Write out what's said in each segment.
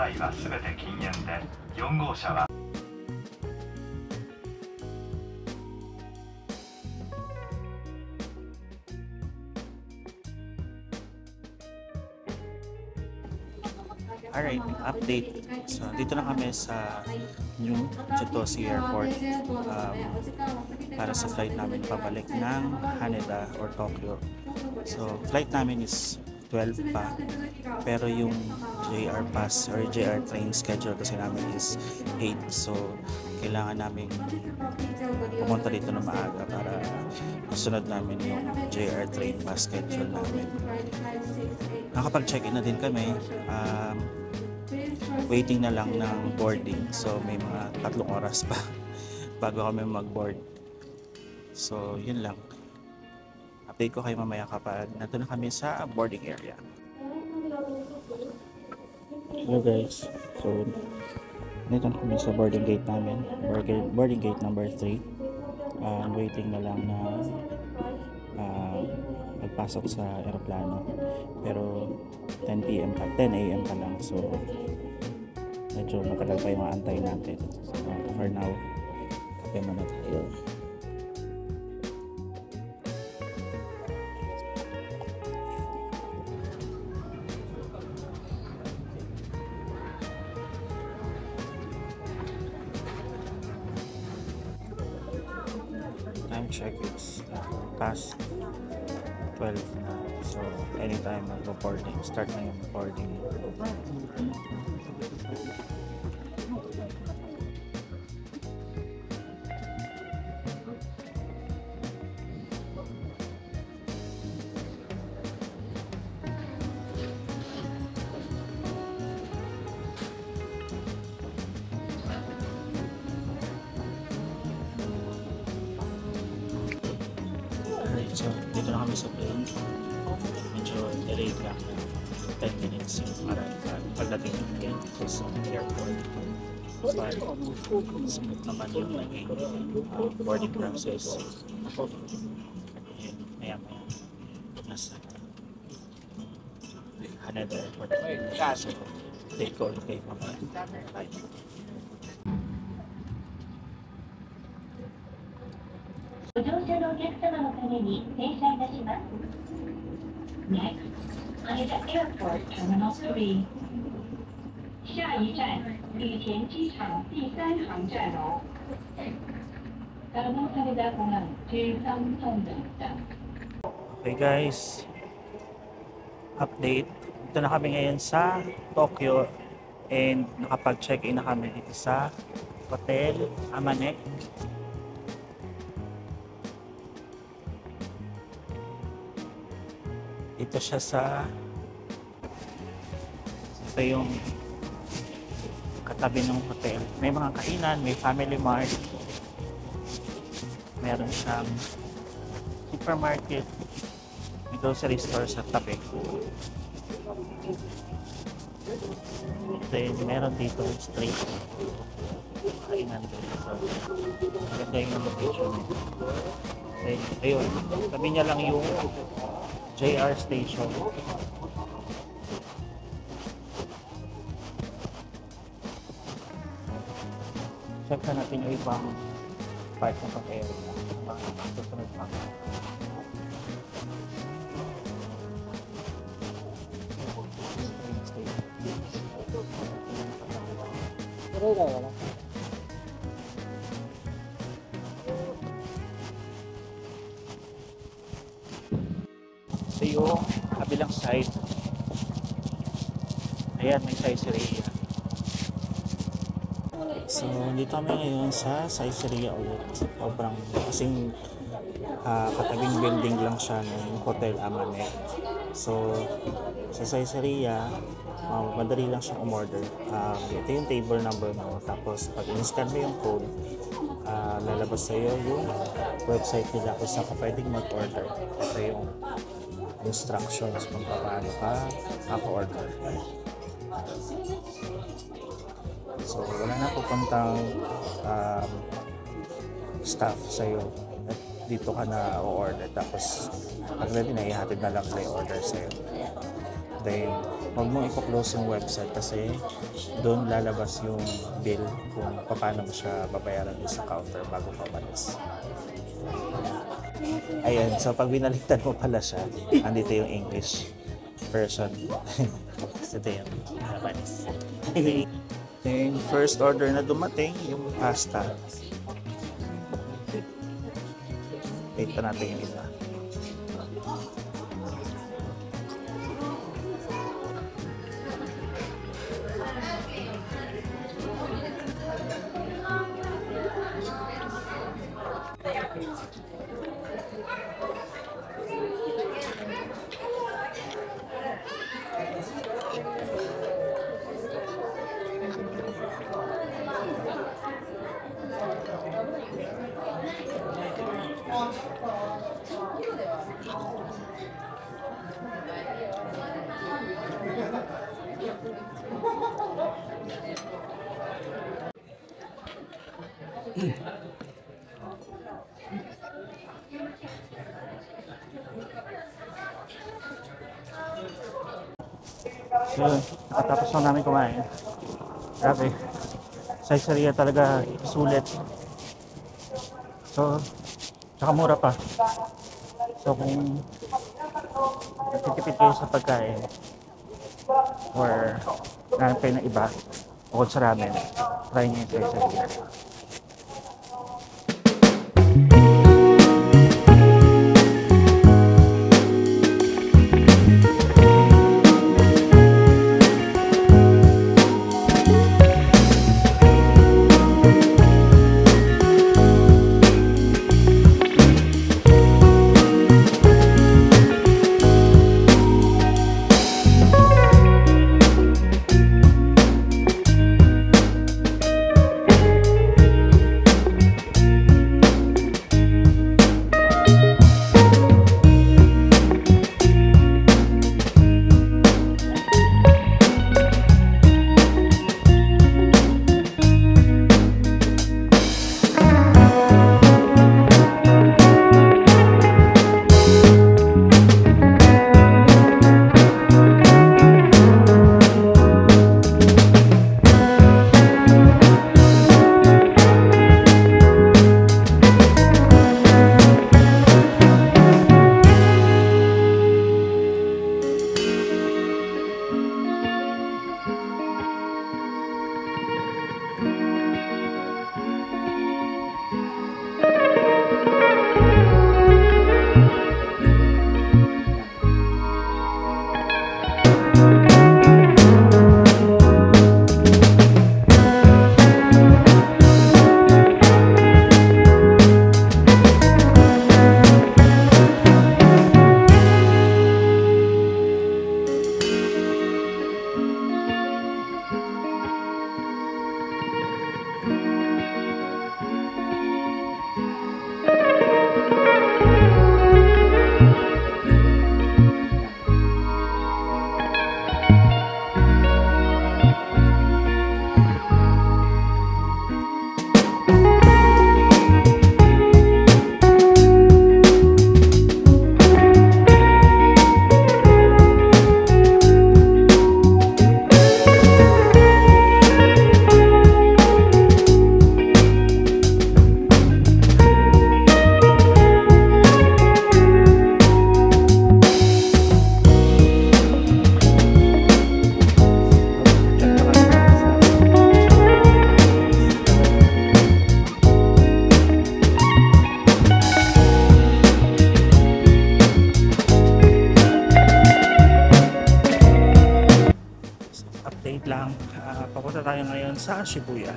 合はすべて禁煙で、4号車は Alright, update. So, dito na kami sa New Chitose Airport para sa flight namin pabalik ng Haneda or Tokyo. So, flight namin is 12 pa, pero yung JR pass or JR train schedule kasi namin is 8. So, kailangan namin pumunta dito na maaga para masunod namin yung JR train pass schedule namin. Nakapag-check-in na din kami. Waiting na lang ng boarding. So may mga 3 oras pa bago kami mag-board. So yun lang. Update ko kayo mamaya kapag nandun na kami sa boarding area. Hello guys. So nandito na kami sa boarding gate namin. Boarding gate number 3. Waiting na lang na magpasok sa aeroplano. Pero 10 AM pa lang. So medyo matagal pa yung maantay natin. So, for now, kape muna tayo. Time check, it's past 12 na. So, anytime mag-boarding, start na yung boarding. So, dito na kami sa plane. Medyo delayed lang na 10 minutes yung pagdating ng plane dito sa airport. But smooth naman yung naging boarding process. Yun, maya-maya. Nasa Haneda Airport. So, update ko ulit kayo mamaya. Bye. Next, Haneda Airport Terminal 3. 下一站，羽田机场第3航站楼。다음은 haneda 공항 제3터미널입니다. Okay guys, update. Ito na kami ngayon sa Tokyo and nakapag-check-in na kami dito sa Hotel Amanek. Ito siya sa ito yung katabi ng hotel. May mga kainan, may family mart. Meron siyang supermarket. May grocery store sa tabi. Then meron dito street. Kainan din. So, maganda yung location. Then, ayun. Tabi niya lang yung JR station. Check na natin yung ibang part ng pag-area. Mga susunod pa. So yung kabilang side, ayan, may Caesarea. So dito kami ngayon sa Caesarea ulit. Sobrang kasing katabing building lang siya ng Hotel Amanek. So sa Caesarea, madali lang siyang umorder. Ito yung table number mo. Tapos pag in-scan mo yung code, lalabas sa'yo yung website nila kung saan ka pwedeng mag-order. Ito yung instructions kung paano ka ako-order. So wala na pupuntang staff sa'yo. At dito ka na o-order. Tapos pag ready na, ihatid na lang na i-order sa'yo. Then huwag mong i-close yung website kasi doon lalabas yung bill kung paano mo siya babayaran doon sa counter bago ka umalis. Ayan, so pag binaliktad mo pala siya, andito yung English version. So ito yung Japanese. Yung first order na dumating, yung pasta. Wait pa natin yung iba. So, nakatapos na namin kumain. Grabe. Sa Caesarea talaga sulit. So, tsaka mura pa. So, kung nagtitipid kayo sa pagkain or nahanap kayo ng iba bukod sa ramen, try nyo yung Caesarea. lang, papunta tayo ngayon sa Shibuya.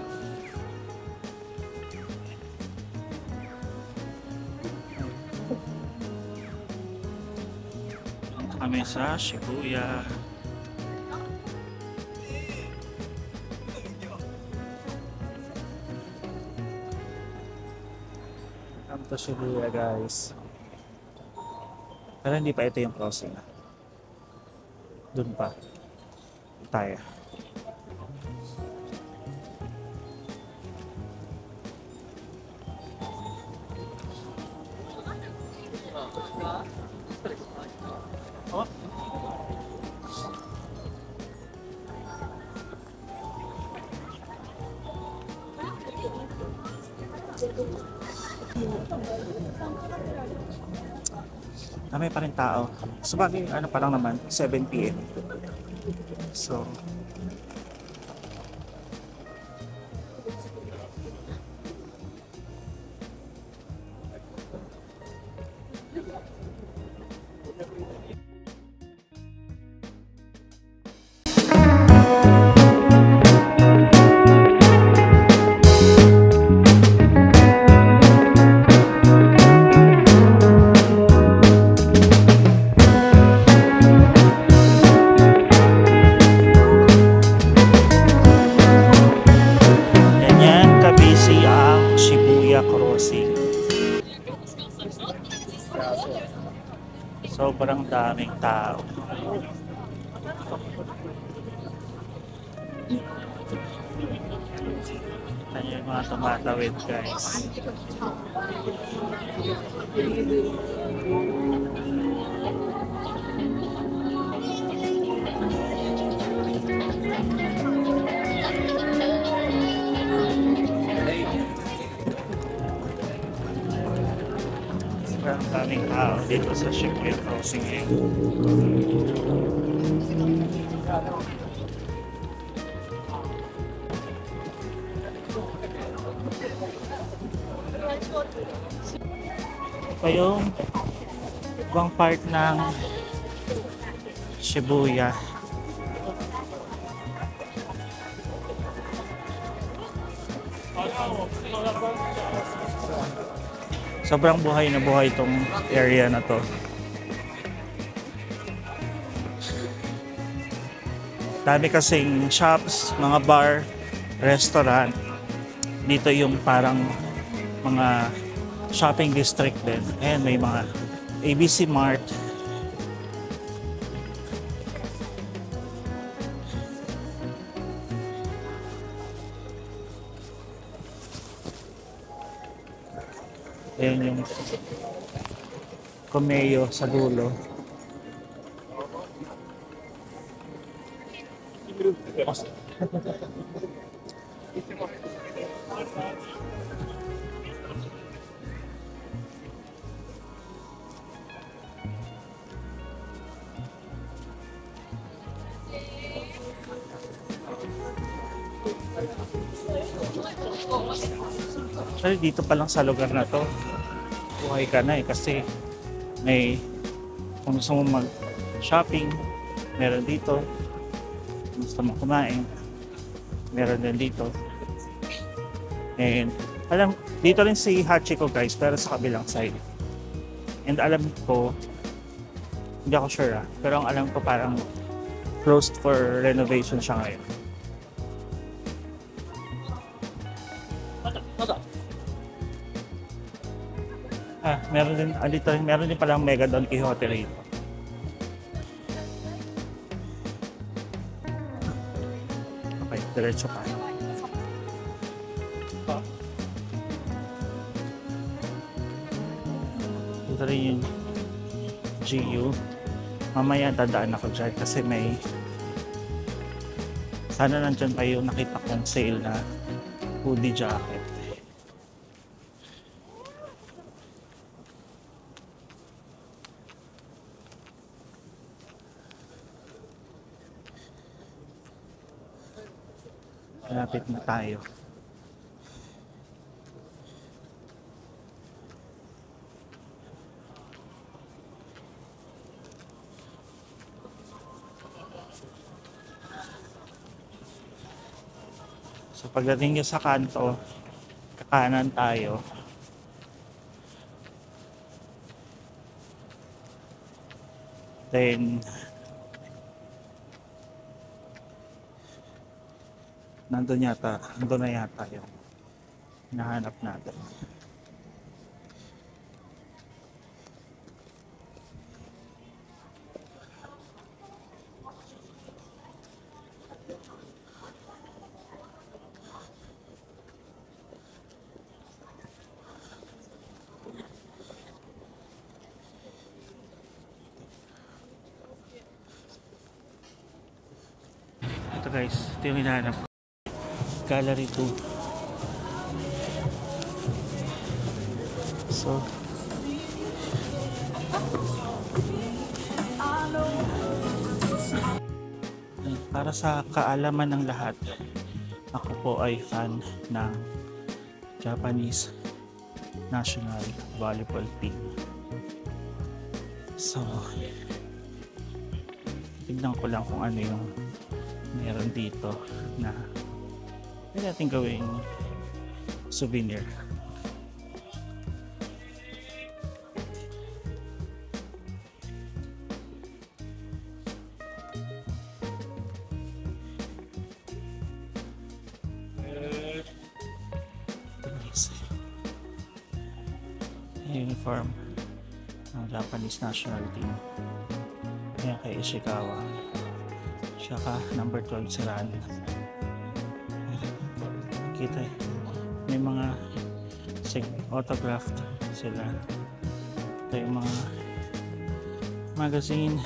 Kami sa Shibuya. Kami sa Shibuya, guys. Pero hindi pa ito yung crossing. Doon pa tayo. Dami pa rin tao. Sabagay, ano pa lang naman, 7 PM. So, ganyan kabisi ang Shibuya Crossing. Sobrang daming tao. Kanya yung mga tumatawid, guys. Sobrang daming tao dito sa Shibuya Crossing ngayon. Ito yung ibang part ng Shibuya. Sobrang buhay na buhay itong area na to. Dami kasing shops, mga bar, restaurant. Dito yung parang mga shopping district din. Ayan, may mga ABC Mart. Ayan yung Komeo sa dulo. Actually, dito pa lang sa lugar na to, buhay ka na kasi may kung gusto mo mag-shopping, meron dito. Kung gusto mo kumain, meron din dito. And dito rin si Hachiko, guys, pero sa kabilang side. And alam ko, hindi ako sure pero ang alam ko parang closed for renovation siya ngayon. Meron din dito, meron din palang Mega Don Quixote rito. Okay, diretso pa. Ito rin yung GU. Mamaya dadaan ako dyan kasi may sana nandyan pa yung nakita kong sale na hoodie jacket. Malapit na tayo. So pagdating nyo sa kanto, kakanan tayo. Then nandun na yata yung hinahanap natin. Ito guys, ito yung hinahanap ko. Gallery 2. So, para sa kaalaman ng lahat, ako po ay fan ng Japanese national volleyball team. So, tignan ko lang kung ano yung meron dito na pwede natin gawing souvenir. Uniform ng Japanese national team. Ayan kay Ishikawa. Tsaka number 12 si Ran. Kita may mga autographed sila. Ito yung mga magazine.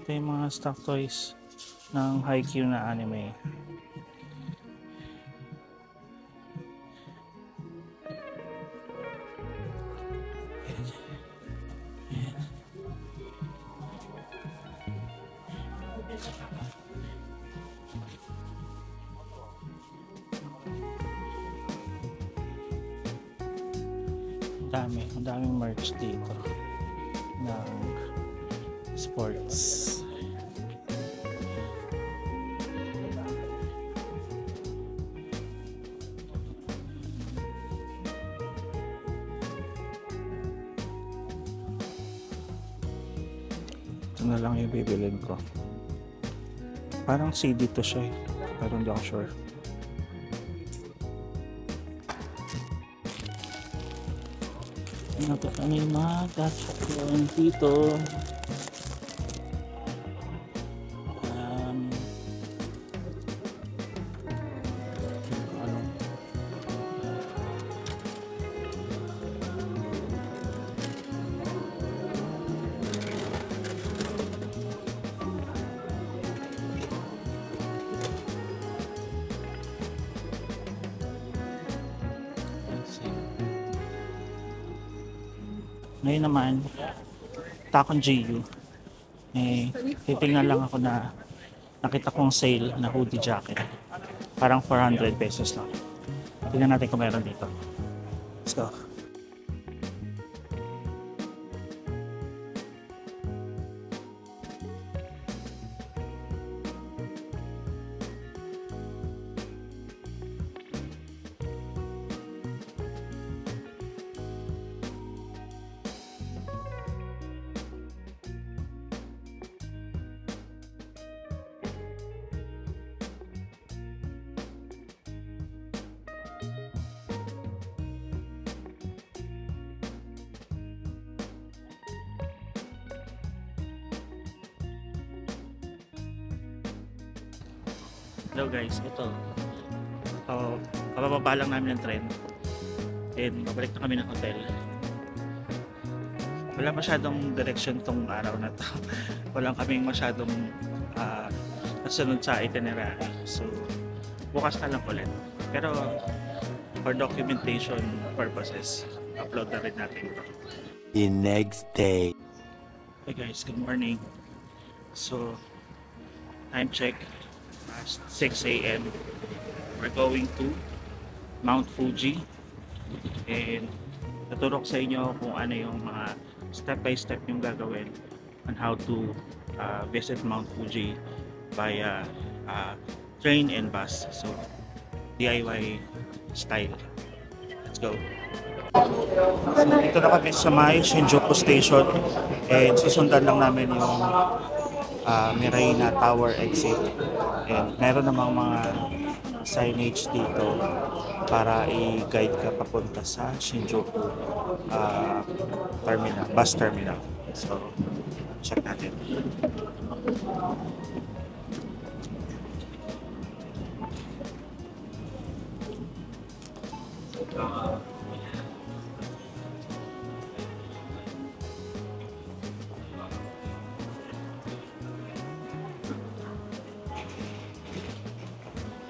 Ito yung mga stock toys ng Haikyuu na anime. Ang daming merch dito ng sports. Ito na lang yung bibilin ko. Parang CD to siya eh, pero hindi ako sure. Ano kami mag-catch-up yun dito. Ngayon naman, Takon GU. Titingnan lang ako na nakita kong sale na hoodie jacket. Parang 400 pesos lang. Tingnan natin kung meron dito. Let's go. Hello guys, ito. Pababa lang namin ng tren. And babalik na kami ng hotel. Wala masyadong direction tong araw na to. Wala kaming masyadong nasunod sa itinerary. So, bukas na lang ulit. Pero, for documentation purposes, upload na rin natin ito. The next day. Hey guys, good morning. So, time check. 6 a.m. We're going to Mount Fuji and tuturo ko sa inyo kung ano yung mga step by step yung gagawin on how to visit Mount Fuji via train and bus. So DIY style. Let's go. So dito na kami sa may Shinjuku Station and susundan lang namin yung Miraina Tower exit. And meron namang mga signage dito para i-guide ka papunta sa Shinjuku terminal, bus terminal. So, check natin.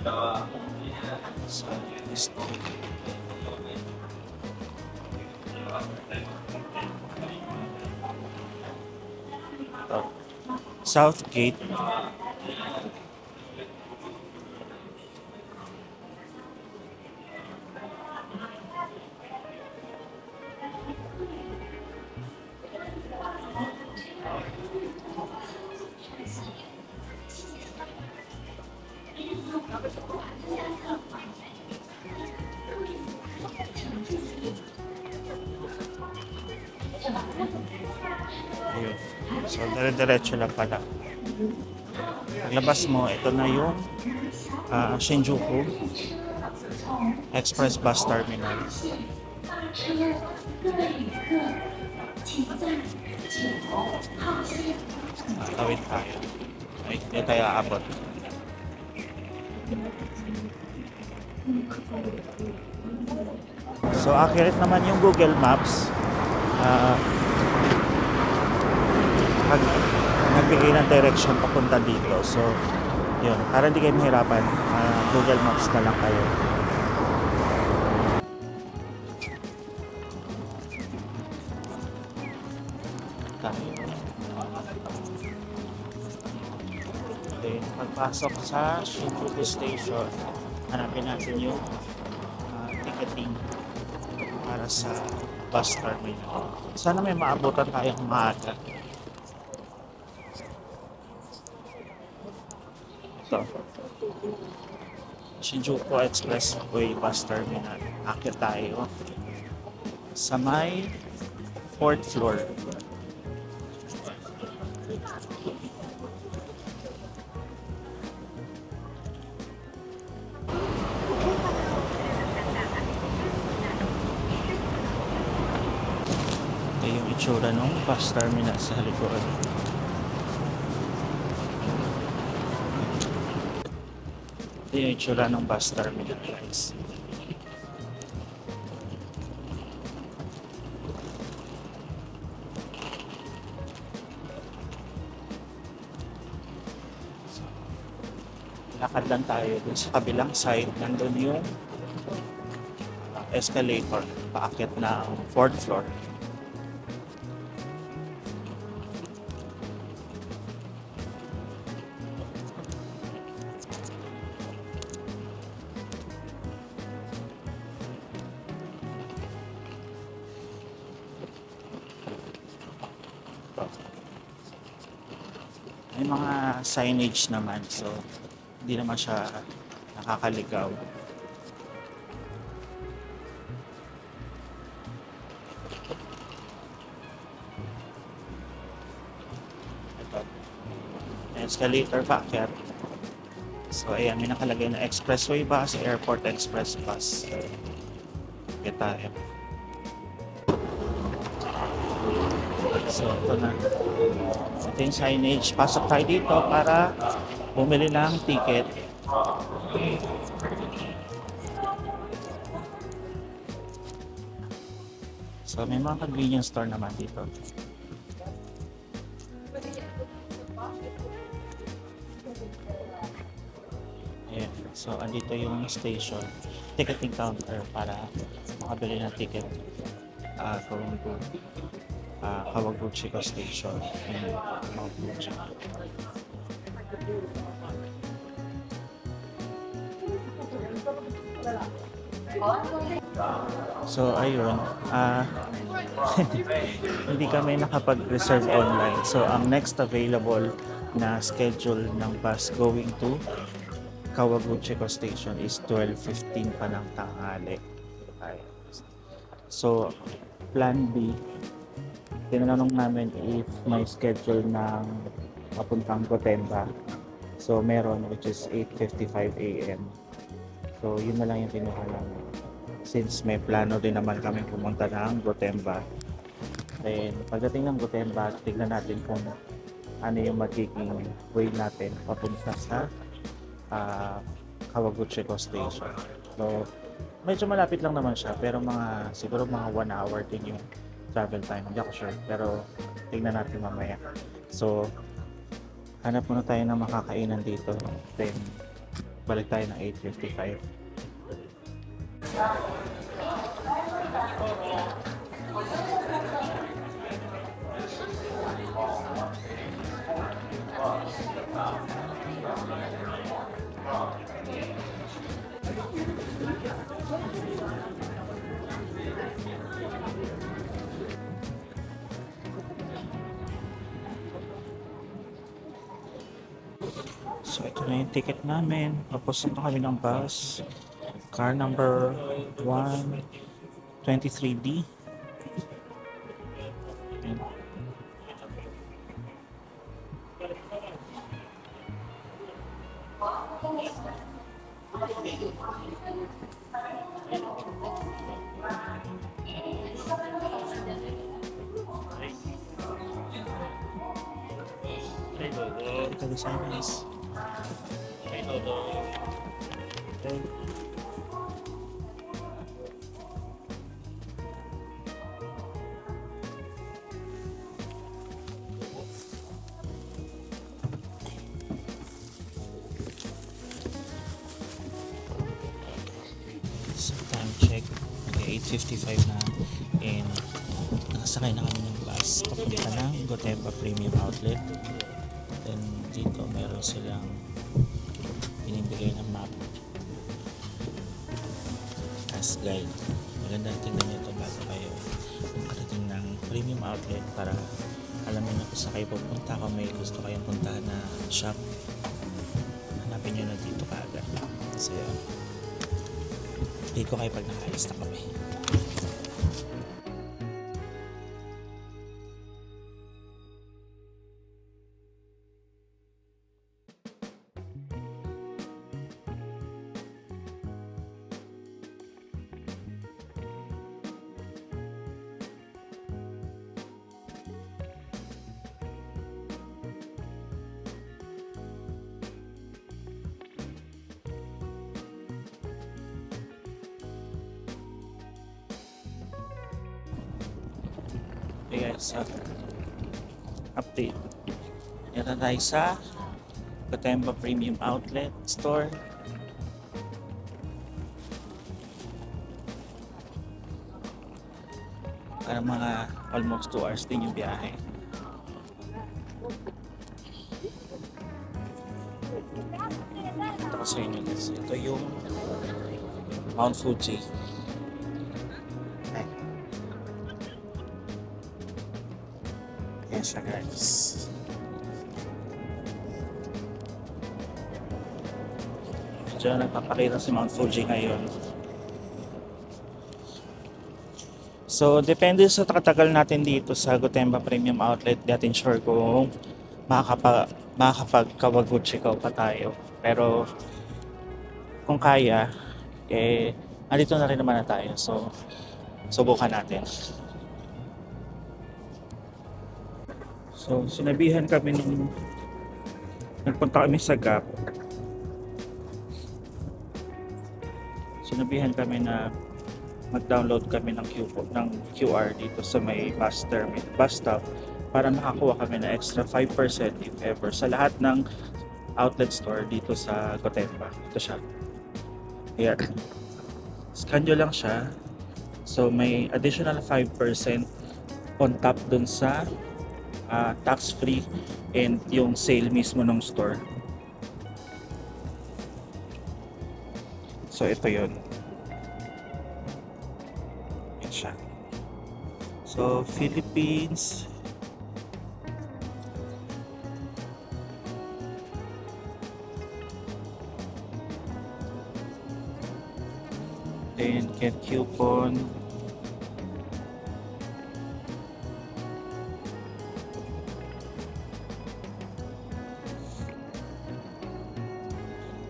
So, this ito. Southgate. Ayun. So, dire-diretso lang pala. Paglabas mo, ito na yung Shinjuku Express Bus Terminal. Tawid tayo. Ay, hindi tayo aabot. So, accurate naman yung Google Maps. Nagbigay ng direction papunta dito. So, yun. Para hindi kayo mahirapan, Google Maps na lang kayo. Okay, pagpasok sa Shinjuku Station, hanapin natin yung ticketing para sa bus terminal. Sana may maabutan tayong maaga. So, Shinjuku Expressway Bus Terminal. Akit tayo sa may 4th floor. Ito yung itsura ng bus terminal sa likuran. Ito yung itsura ng bus terminal, guys. So, lakad lang tayo dun sa kabilang side. Nandun yung escalator paakyat ng 4th floor. May mga signage naman, so hindi naman siya nakakaligaw. Ito, escalator paakyat. So ayan, may nakalagay na expressway bus, airport express bus. Kaya tayo. So ito na. Ito yung signage. Pasok tayo dito para bumili ng ticket. So may mga convenience store naman dito. Ayan. So andito yung station, ticketing counter para makabili ng ticket going to Kawaguchiko Station in Mount Fuji. So ayun, hindi kami nakapag-reserve online. So ang next available na schedule ng bus going to Kawaguchiko Station is 12:15 pa ng tanghali. So plan B, tinanong namin if may schedule ng papuntang Gotemba. So meron, which is 8:55 AM. So yun na lang yung kinuha namin. Since may plano din naman kami pumunta ng Gotemba. Then pagdating ng Gotemba, tignan natin kung ano yung magiging way natin papunta sa Kawaguchiko Station. So medyo malapit lang naman siya, pero siguro mga 1 hour din yung travel time. Hindi ako sure, pero tignan natin mamaya. So hanap muna tayo ng makakainan dito. Then balik tayo ng 8:55. So ito na yung ticket namin. Tapos na kami ng bus. Car number 123D. Ayan. Ito di sana guys. Okay. So time check. Okay, 8:55 na. And nakasakay na kami ng bus papunta ng Gotemba Premium Outlet. Then dito meron silang binibigay ng map as guide. Maganda tingnan nyo ito bago kayo makarating ng Premium Outlet para alam nyo na kung saan kayo pupunta. Kung may gusto kayong puntahan na shop, hanapin nyo na dito kaagad. So yun, dito kayo pag nakaalis na kami. Okay guys, update. Yan na tayo sa Gotemba Premium Outlet Store. Para mga almost 2 hours din yung biyahe. Ito ko sa inyo guys. Ito yung Mount Fuji. Ayan siya guys. Diyan nagpapakita si Mount Fuji ngayon. So, depende sa katagal natin dito sa Gotemba Premium Outlet, di natin sure kung makakapag-Kawaguchiko pa tayo. Pero, kung kaya, andito na rin naman na tayo. So, subukan natin. So, sinabihan kami nung nagpunta kami sa Gap. Sinabihan kami na mag-download kami ng QR dito sa may bus stop para makakuha kami ng extra 5% if ever sa lahat ng outlet store dito sa Gotemba. Ito siya. Ayan. Scan nyo lang siya. So may additional 5% on top dun sa tax-free and yung sale mismo ng store. So ito yun. Yan siya. So Philippines. Then get coupon.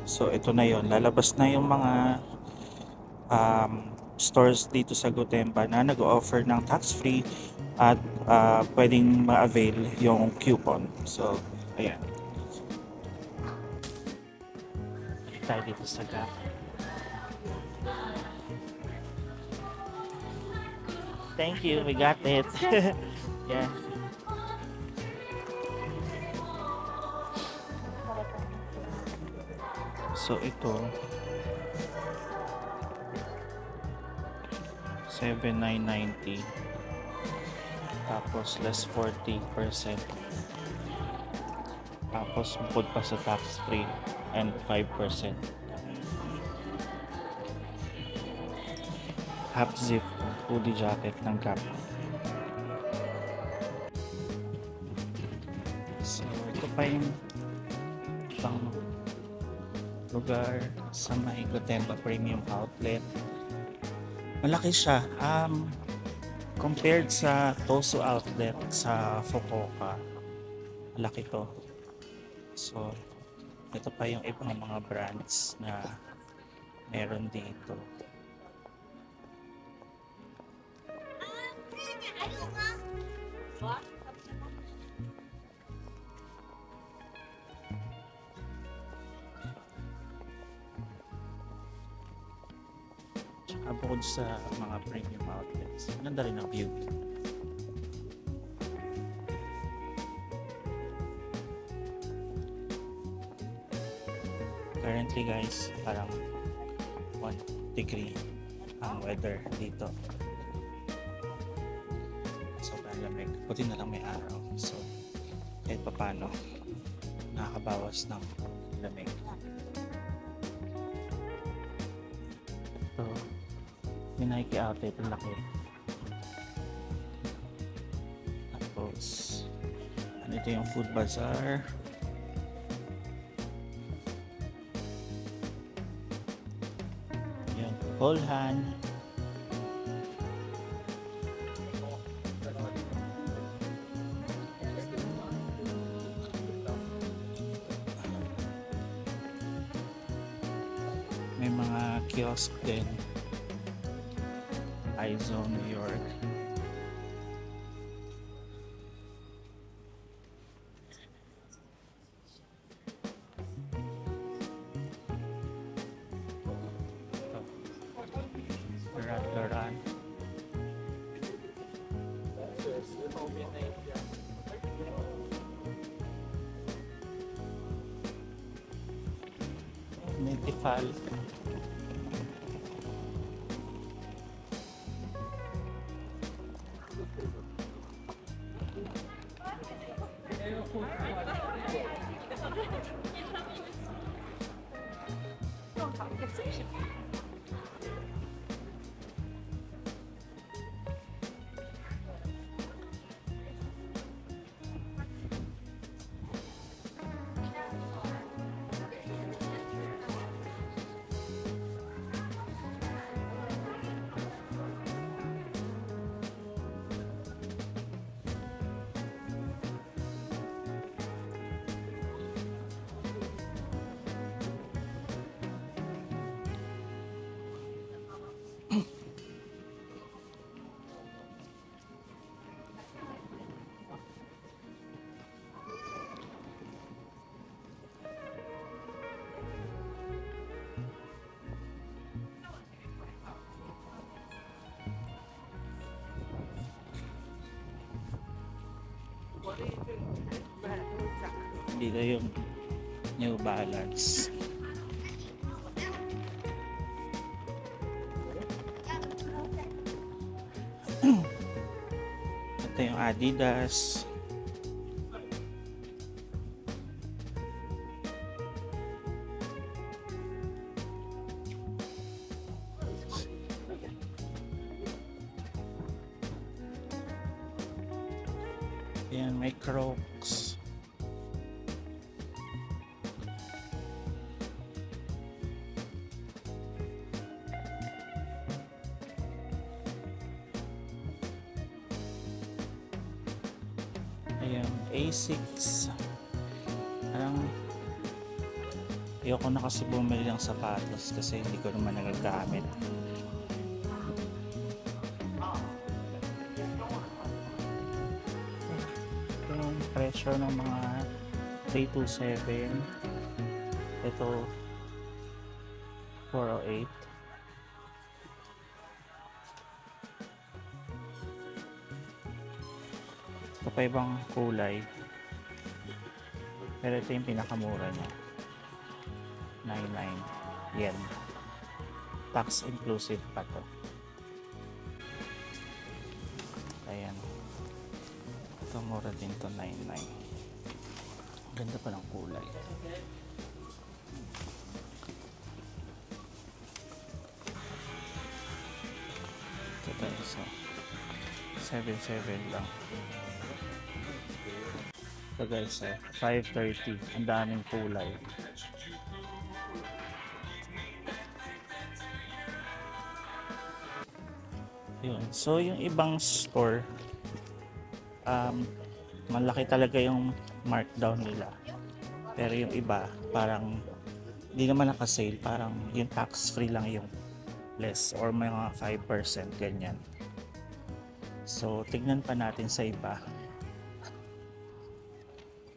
So ito na yon, lalabas na yung mga stores dito sa Gotemba na nag-offer ng tax-free at pwedeng ma-avail yung coupon. So ayan. Balik tayo dito sa Gap. Thank you, we got it. Yeah. So ito 7,990, tapos less 40%, tapos bukod pa sa tax free and 5%. Half zip hoodie jacket ng Gap. So ito pa yung pang lugar sa may Gotemba Premium Outlet. Malaki siya. Compared sa Tosu Outlet sa Fukuoka, malaki to. So ito pa yung ibang mga brands na meron dito. Tsaka bukod sa mga premium outlets, ganda rin ang view. Currently guys, parang 1 degree ang weather dito. Sobrang lamig. Buti na lang may araw. So, kahit papano, nakakabawas ng lamig. So, yung Nike outlet, ang laki. Tapos, ito yung Food Bazaar. Yung Holhan. May mga kiosk din. iZone New York. Laran. Natifal. Dito yung New Balance. Ito yung Adidas. Ayan, may Crocs. Ayan, Asics. Parang ayoko na kasi bumili ng sapatos kasi hindi ko naman nagagamit. Yung presyo ng mga 327. Ito 408. Ito pa ibang kulay, pero ito yung pinakamura niya. yen. Tax inclusive pa to. Ayan. Ito mura din to, 99. Ganda pa ng kulay. Ito tayo sa 7.7 lang. Ito guys, 5.30. Ang daming kulay. Yun. So yung ibang store, malaki talaga yung markdown nila. Pero yung iba, parang hindi naman naka-sale, parang yung tax free lang yung less or may mga 5% ganyan. So tignan pa natin sa iba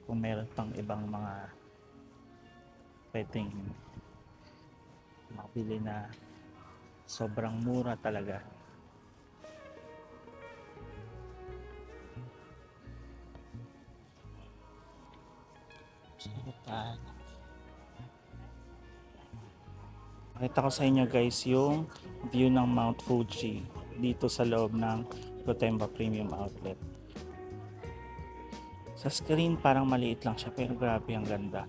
kung meron pang ibang mga pwedeng makabili na sobrang mura talaga. Pakita ko sa inyo guys yung view ng Mount Fuji dito sa loob ng Gotemba Premium Outlet. Sa screen parang maliit lang siya pero grabe ang ganda.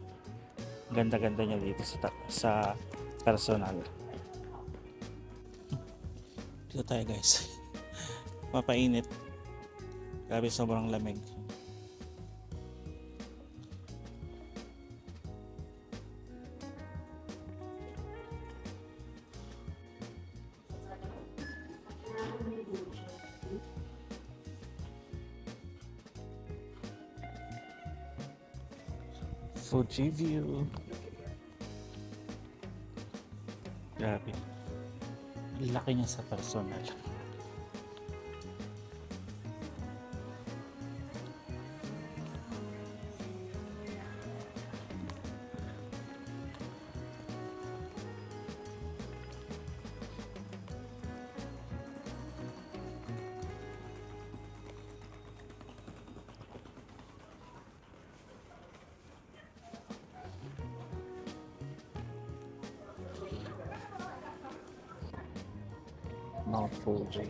Ganda-ganda niya dito sa personal. Dito tayo guys. Mapainit. Grabe, sobrang lamig. Fuji view. Grabe. Laki niya sa personal. Mount Fuji.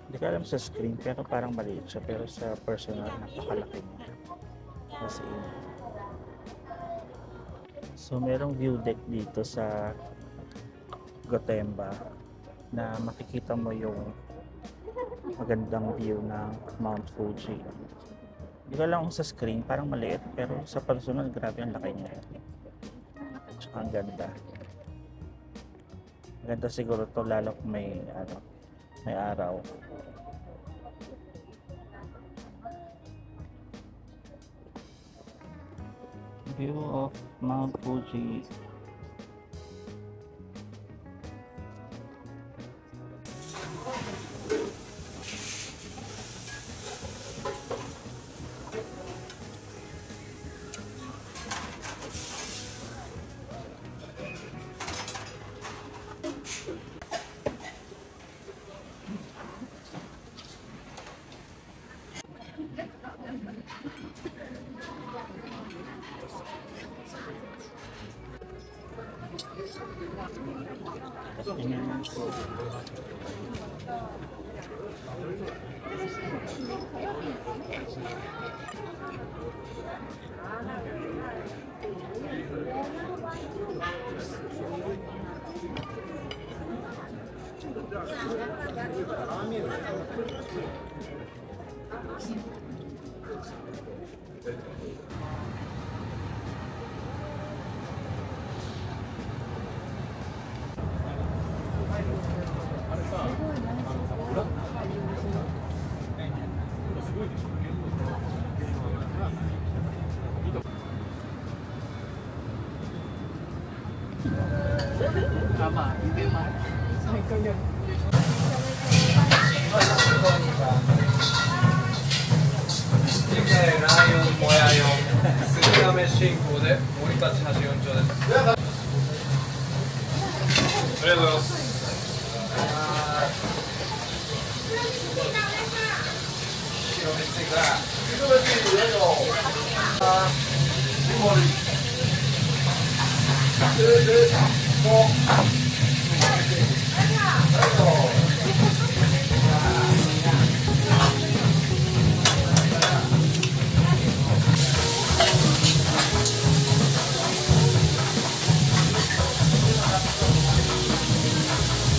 Hindi ko alam sa screen pero parang maliit siya, pero sa personal napakalaki niya. Kasi so merong view deck dito sa Gotemba na makikita mo yung magandang view ng Mount Fuji. Hindi ko alam kung sa screen parang maliit pero sa personal grabe ang laki niya. Tsaka ang ganda. Ganda siguro to lalo kung may araw. View of Mount Fuji.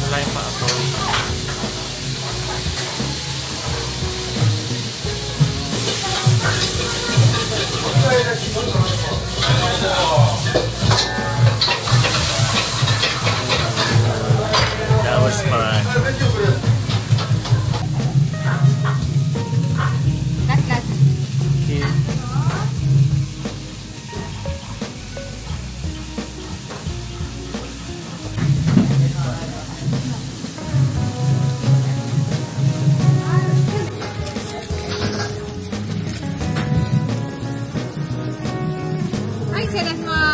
Wala yung pa-atoy. That was fun. Okay.